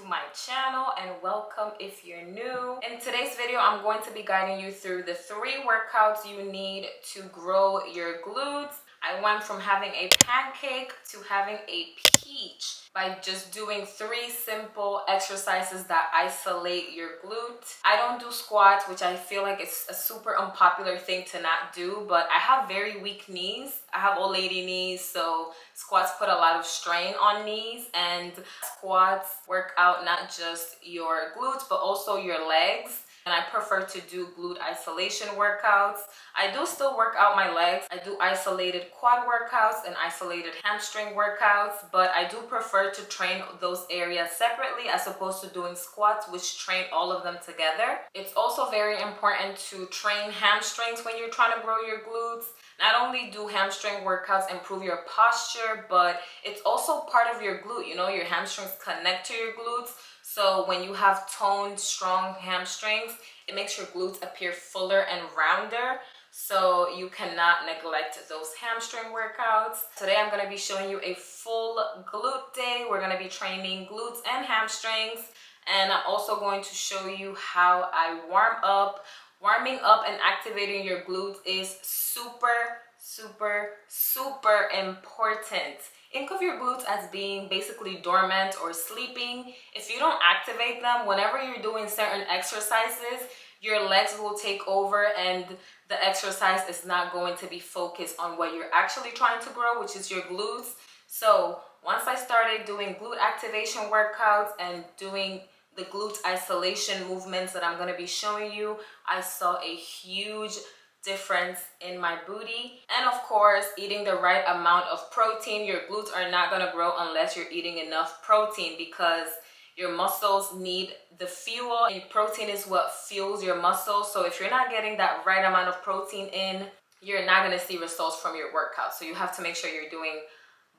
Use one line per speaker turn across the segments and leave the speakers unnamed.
to my channel, and welcome if you're new. In today's video, I'm going to be guiding you through the 3 workouts you need to grow your glutes. I went from having a pancake to having a peach by just doing 3 simple exercises that isolate your glute. I don't do squats, which I feel like it's a super unpopular thing to not do, but I have very weak knees. I have old lady knees, so squats put a lot of strain on knees, and squats work out not just your glutes but also your legs. And I prefer to do glute isolation workouts. I do still work out my legs. I do isolated quad workouts and isolated hamstring workouts, but I do prefer to train those areas separately as opposed to doing squats, which train all of them together. It's also very important to train hamstrings when you're trying to grow your glutes. Not only do hamstring workouts improve your posture, but it's also part of your glute. You know, your hamstrings connect to your glutes. So when you have toned, strong hamstrings, it makes your glutes appear fuller and rounder. So you cannot neglect those hamstring workouts. Today I'm going to be showing you a full glute day. We're going to be training glutes and hamstrings. And I'm also going to show you how I warm up. Warming up and activating your glutes is super important. Think of your glutes as being basically dormant or sleeping. If you don't activate them, whenever you're doing certain exercises, your legs will take over and the exercise is not going to be focused on what you're actually trying to grow, which is your glutes. So once I started doing glute activation workouts and doing the glute isolation movements that I'm going to be showing you, I saw a huge difference in my booty. And of course, eating the right amount of protein. Your glutes are not going to grow unless you're eating enough protein, because your muscles need the fuel, and protein is what fuels your muscles. So if you're not getting that right amount of protein in, you're not going to see results from your workout. So you have to make sure you're doing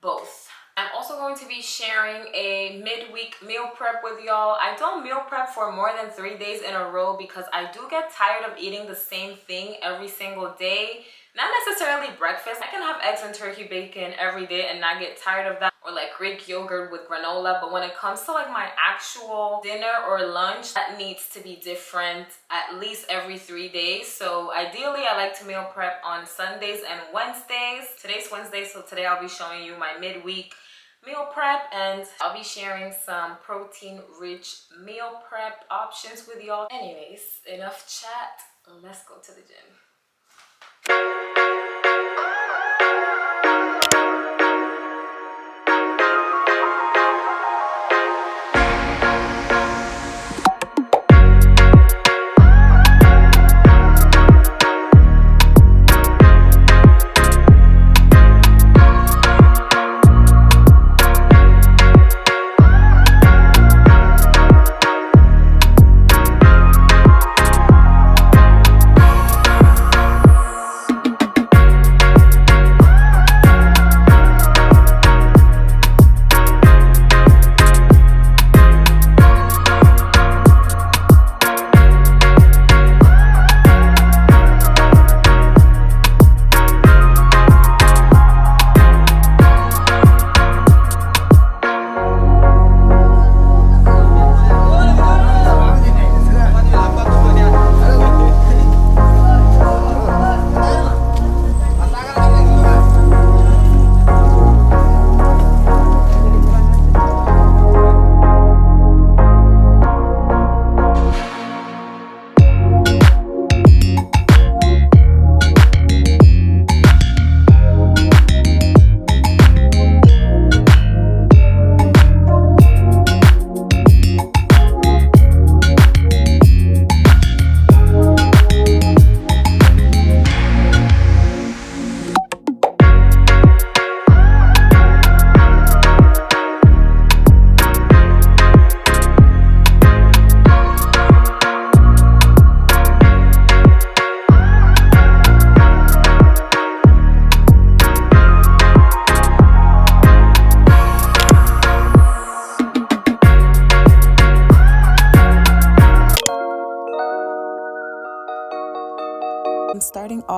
both. I'm also going to be sharing a midweek meal prep with y'all. I don't meal prep for more than 3 days in a row because I do get tired of eating the same thing every single day. Not necessarily breakfast. I can have eggs and turkey bacon every day and not get tired of that, or like Greek yogurt with granola. But when it comes to like my actual dinner or lunch, that needs to be different at least every 3 days. So ideally, I like to meal prep on Sundays and Wednesdays. Today's Wednesday, so today I'll be showing you my midweek meal prep, and I'll be sharing some protein-rich meal prep options with y'all. Anyways, enough chat. Let's go to the gym.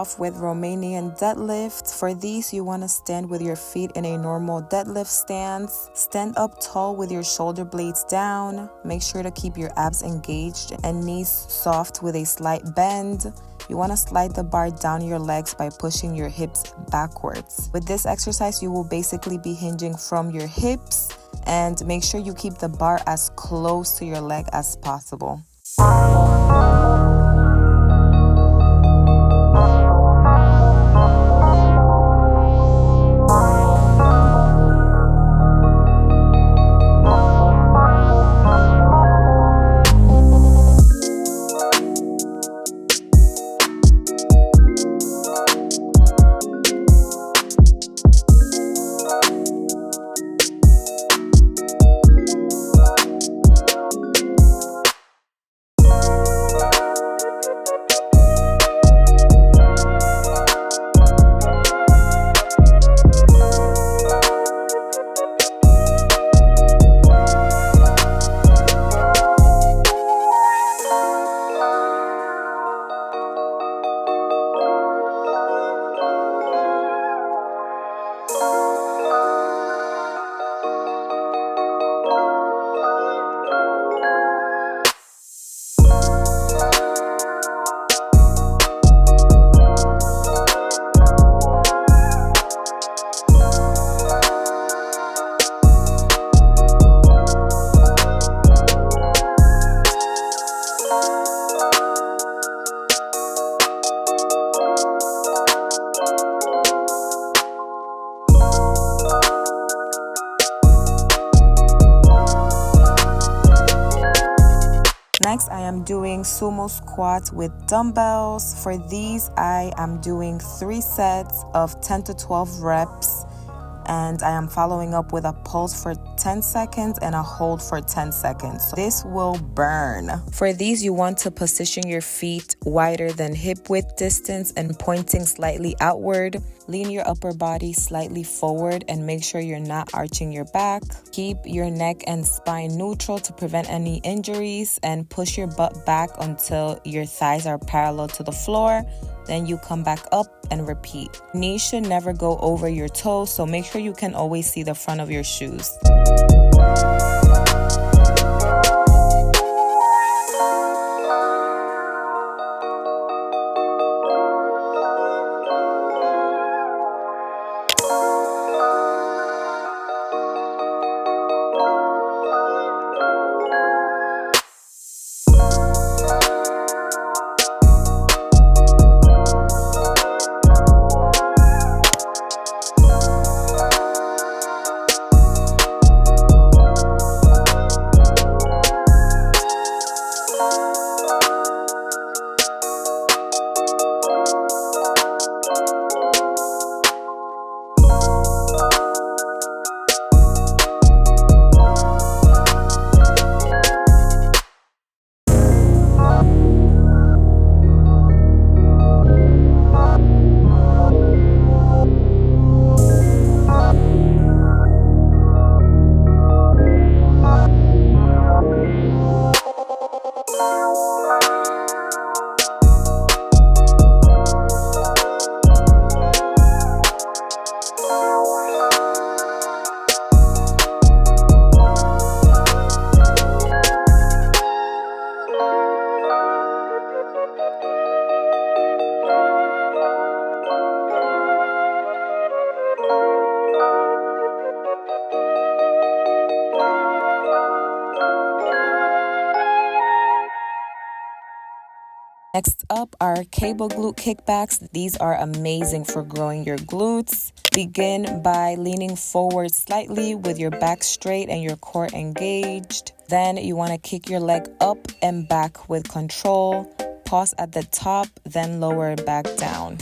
off with Romanian deadlifts. For these, you want to stand with your feet in a normal deadlift stance. Stand up tall with your shoulder blades down. Make sure to keep your abs engaged and knees soft with a slight bend. You want to slide the bar down your legs by pushing your hips backwards. With this exercise, you will basically be hinging from your hips, and make sure you keep the bar as close to your leg as possible. Next, I am doing sumo squats with dumbbells. For these, I am doing 3 sets of 10 to 12 reps, and I am following up with a pulse for 10 seconds and a hold for 10 seconds. So this will burn. For these, you want to position your feet wider than hip width distance and pointing slightly outward. Lean your upper body slightly forward and make sure you're not arching your back. Keep your neck and spine neutral to prevent any injuries, and push your butt back until your thighs are parallel to the floor. Then you come back up and repeat. Knees should never go over your toes, so make sure you can always see the front of your shoes. Next up are cable glute kickbacks. These are amazing for growing your glutes. Begin by leaning forward slightly with your back straight and your core engaged. Then you want to kick your leg up and back with control. Pause at the top, then lower it back down.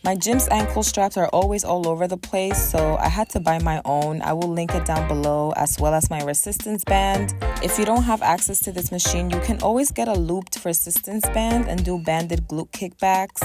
My gym's ankle straps are always all over the place, so I had to buy my own. I will link it down below, as well as my resistance band. If you don't have access to this machine, you can always get a looped resistance band and do banded glute kickbacks.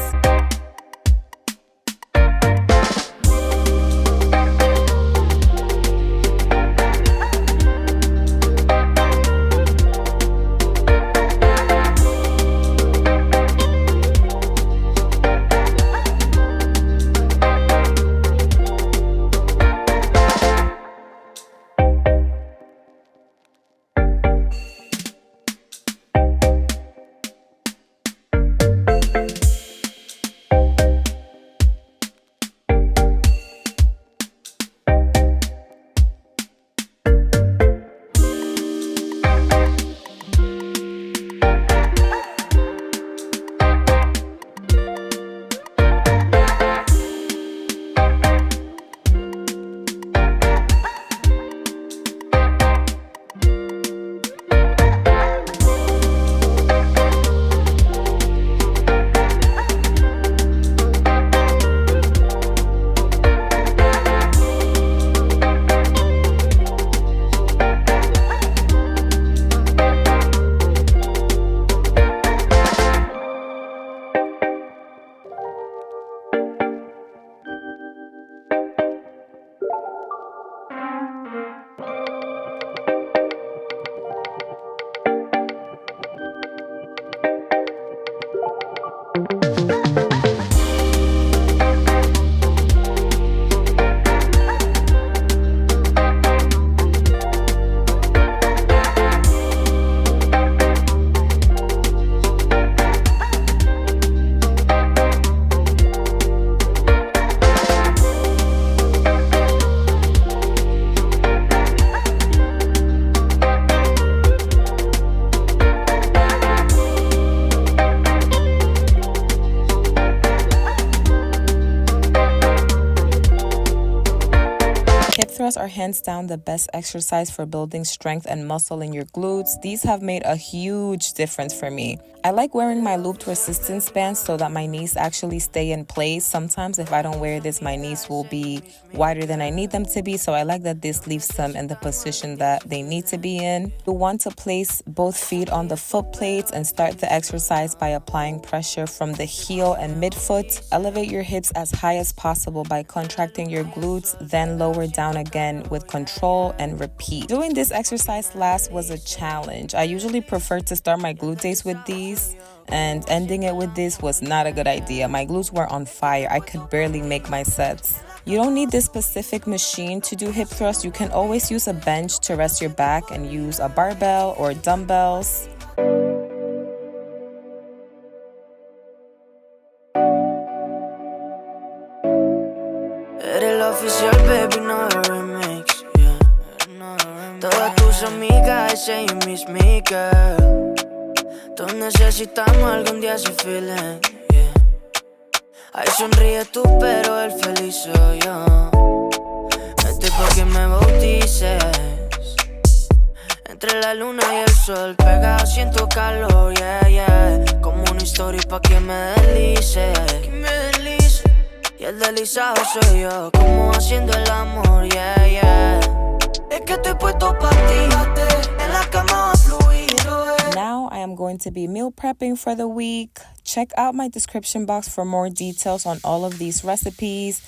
thrusts are hands down the best exercise for building strength and muscle in your glutes. These have made a huge difference for me. I like wearing my looped resistance bands so that my knees actually stay in place. Sometimes if I don't wear this, my knees will be wider than I need them to be, so I like that this leaves them in the position that they need to be in. You want to place both feet on the foot plates and start the exercise by applying pressure from the heel and midfoot. Elevate your hips as high as possible by contracting your glutes, then lower down again with control and repeat. Doing this exercise last was a challenge. I usually prefer to start my glute days with these, and ending it with this was not a good idea. My glutes were on fire. I could barely make my sets. You don't need this specific machine to do hip thrusts. You can always use a bench to rest your back and use a barbell or dumbbells.
Eres la oficial, baby, no remix, yeah. Todas tus amigas say you miss me, girl. Todos necesitamos algún día ese feeling, yeah. Ay, sonríe tú, pero el feliz soy yo. Vente pa' que me bautices. Entre la luna y el sol, pegado siento calor, yeah, yeah. Como una historia pa' que me deslice. Y el deslizado soy yo, como haciendo el amor, yeah, yeah. Es que estoy puesto pa' ti, en la cama fluido,
Now I am going to be meal prepping for the week. Check out my description box for more details on all of these recipes.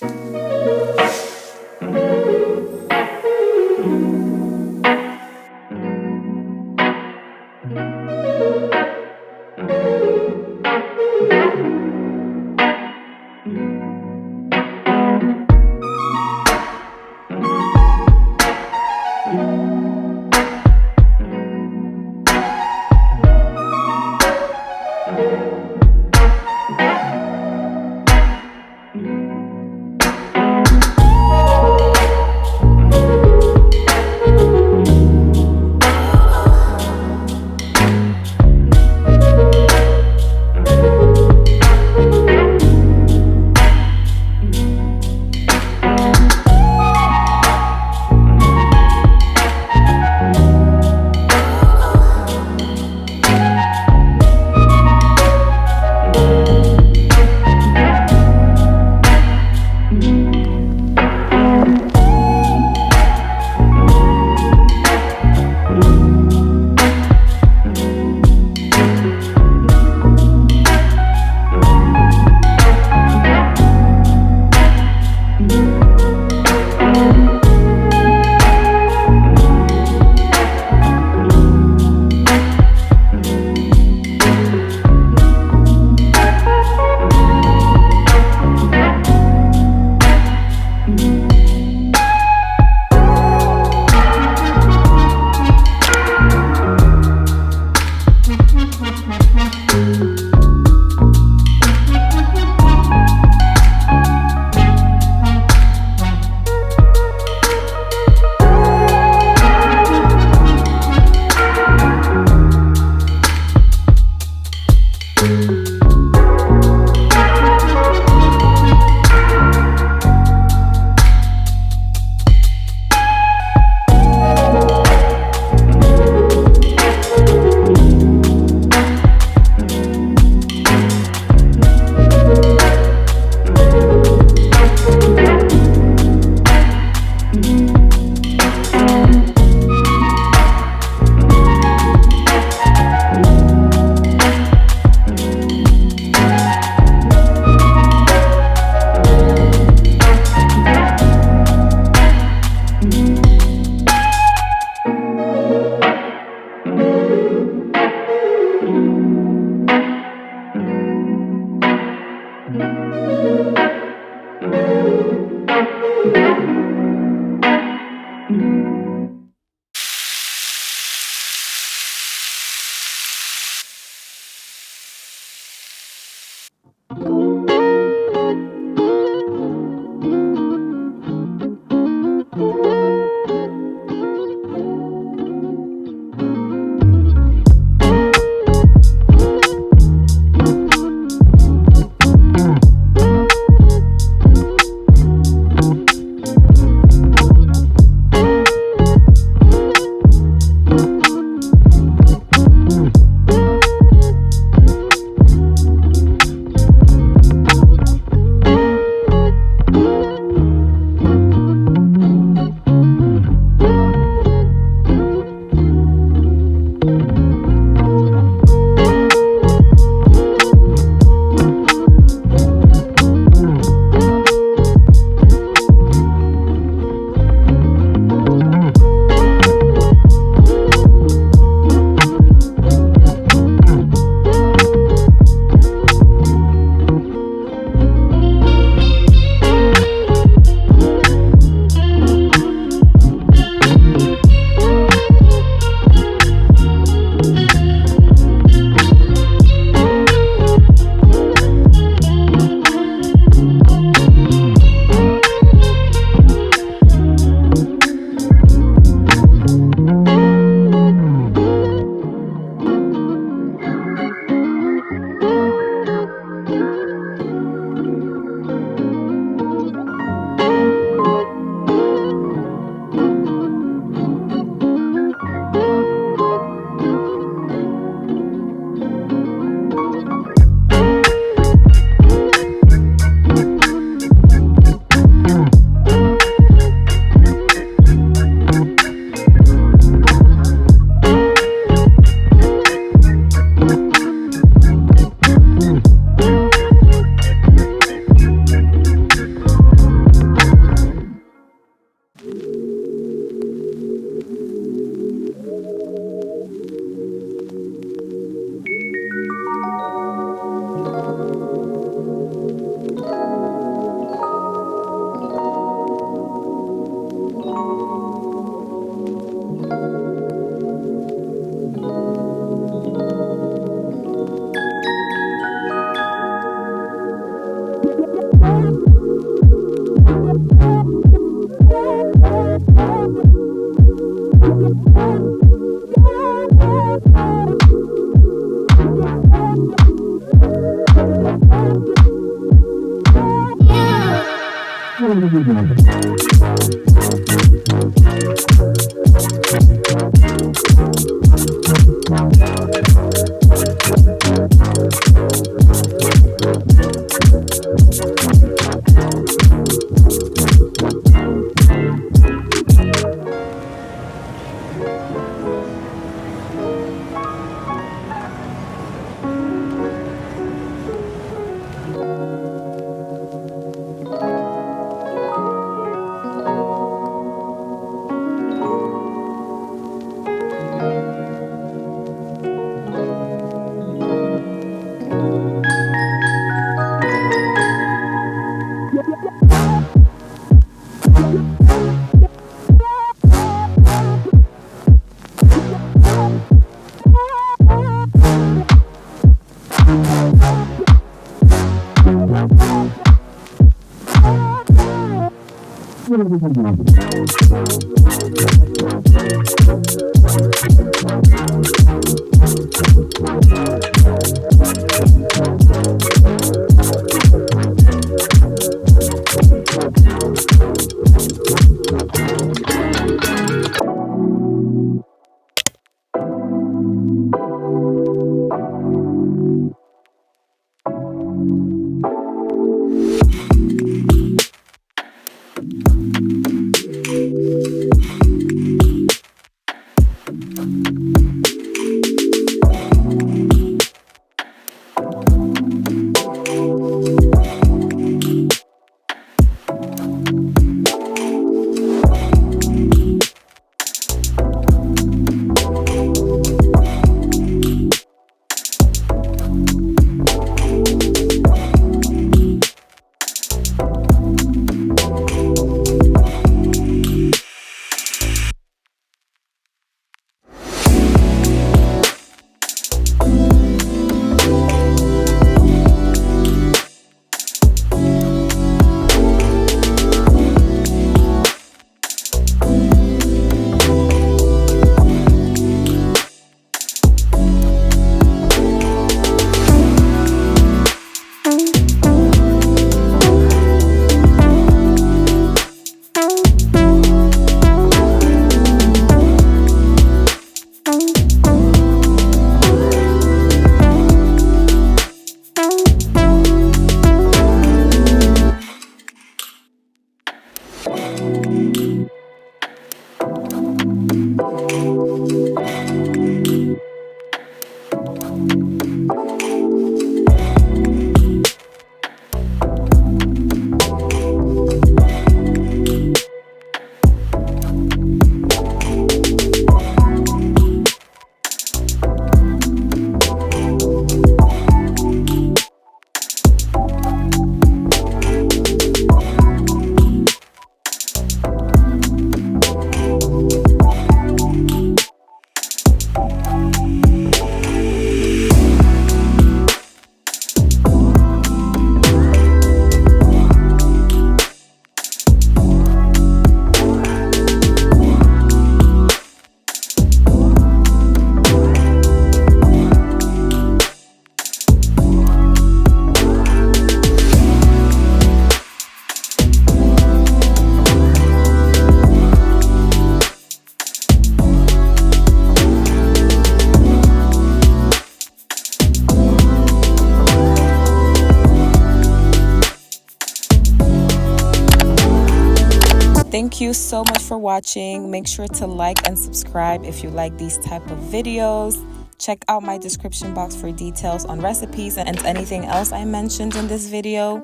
Thank you so much for watching. Make sure to like and subscribe if you like these type of videos. Check out my description box for details on recipes and anything else I mentioned in this video.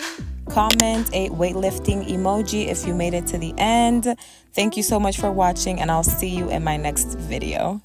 Comment a weightlifting emoji if you made it to the end. Thank you so much for watching, and I'll see you in my next video.